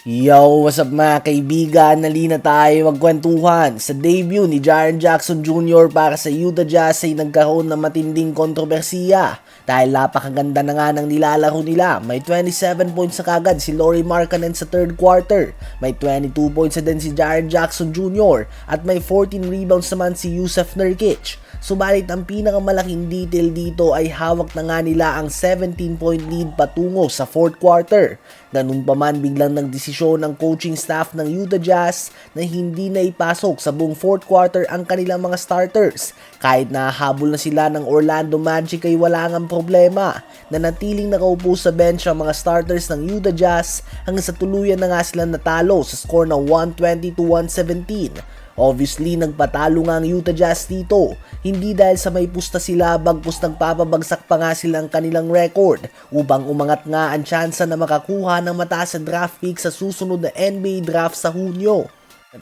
Yo, what's up mga kaibigan? Nalina tayo magkwentuhan. Sa debut ni Jaren Jackson Jr. para sa Utah Jazz ay nagkaroon ng matinding kontrobersiya dahil napakaganda na nga ng nilalaro nila. May 27 points na kagad si Lauri Markkanen sa third quarter. May 22 points na din si Jaren Jackson Jr. at may 14 rebounds naman si Jusuf Nurkic. Subalit ang pinakamalaking detail dito ay hawak na nga nila ang 17-point lead patungo sa fourth quarter. Ganun pa man, biglang nagdesisyon ng coaching staff ng Utah Jazz na hindi na ipasok sa buong fourth quarter ang kanilang mga starters. Kahit nahahabol na sila ng Orlando Magic ay wala ngang problema. Nanatiling nakaupo sa bench ang mga starters ng Utah Jazz hanggang sa tuluyan na nga silang natalo sa score na 120-117. Obviously, nagpatalo nga ang Utah Jazz dito. Hindi dahil sa may pusta sila, bagkus nagpapabagsak pa nga silang kanilang record upang umangat nga ang tsansa na makakuha ng mataas na draft pick sa susunod na NBA draft sa Hunyo.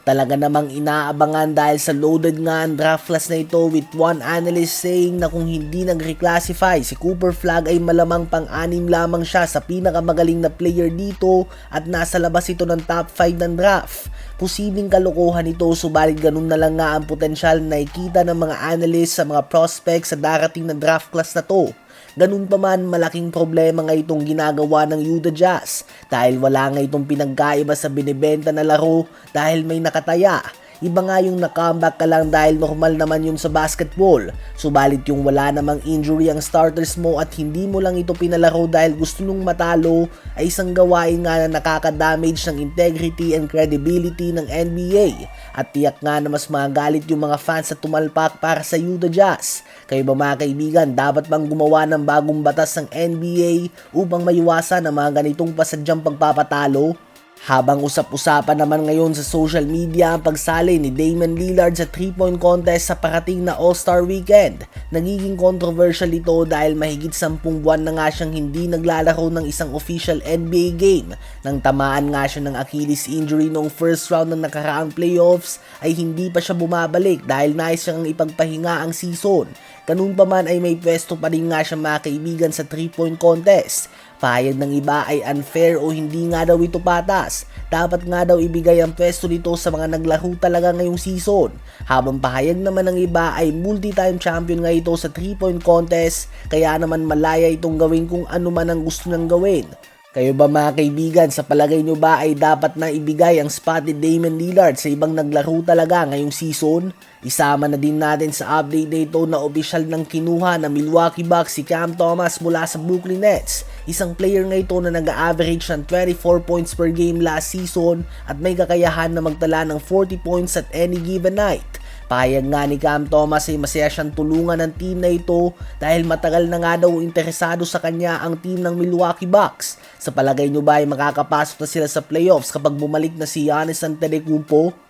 Talaga namang inaabangan dahil sa loaded nga ang draft class na ito, with one analyst saying na kung hindi nag-reclassify si Cooper Flagg ay malamang pang-anim lamang siya sa pinakamagaling na player dito at nasa labas ito ng top 5 ng draft. Posibleng kalokohan ito, subalit ganun na lang nga ang potensyal na nakikita ng mga analysts sa mga prospects sa darating na draft class na to. Ganun pa man, malaking problema nga itong ginagawa ng Utah Jazz dahil wala nga itong pinagkaiba sa binibenta na laro dahil may nakataya. Iba nga yung na-comeback ka lang dahil normal naman yun sa basketball. Subalit yung wala namang injury ang starters mo at hindi mo lang ito pinalaro dahil gusto nung matalo ay isang gawain nga na nakaka-damage ng integrity and credibility ng NBA. At tiyak nga na mas magalit yung mga fans sa tumalpak para sa Utah Jazz. Kayo ba mga kaibigan, dapat bang gumawa ng bagong batas ng NBA upang maiwasan ang mga ganitong pasadyang pagpapatalo? Habang usap-usapan naman ngayon sa social media ang pagsali ni Damian Lillard sa 3-point contest sa parating na All-Star Weekend. Nagiging controversial ito dahil mahigit 10 buwan na nga siyang hindi naglalaro ng isang official NBA game. Nang tamaan nga siya ng Achilles injury noong first round ng nakaraang playoffs ay hindi pa siya bumabalik dahil nais siyang ipagpahinga ang season. Ganun pa man ay may pwesto pa rin nga siya mga kaibigan sa 3-point contest. Pahayag ng iba ay unfair o hindi nga daw ito patas. Dapat nga daw ibigay ang pwesto nito sa mga naglaro talaga ngayong season. Habang pahayag naman ng iba ay multi-time champion nga ito sa 3-point contest, kaya naman malaya itong gawin kung ano man ang gusto niyang gawin. Kayo ba mga kaibigan, sa palagay nyo ba ay dapat na ibigay ang spot ni Damian Lillard sa ibang naglaro talaga ngayong season? Isama na din natin sa update na ito na opisyal ng kinuha ng Milwaukee Bucks si Cam Thomas mula sa Brooklyn Nets. Isang player nga ito na nag-average ng 24 points per game last season at may kakayahan na magtala ng 40 points at any given night. Pahayag nga ni Cam Thomas ay masaya siyang tulungan ng team na ito dahil matagal na nga daw interesado sa kanya ang team ng Milwaukee Bucks. Sa palagay nyo ba ay makakapasok na sila sa playoffs kapag bumalik na si Giannis Antetokounmpo?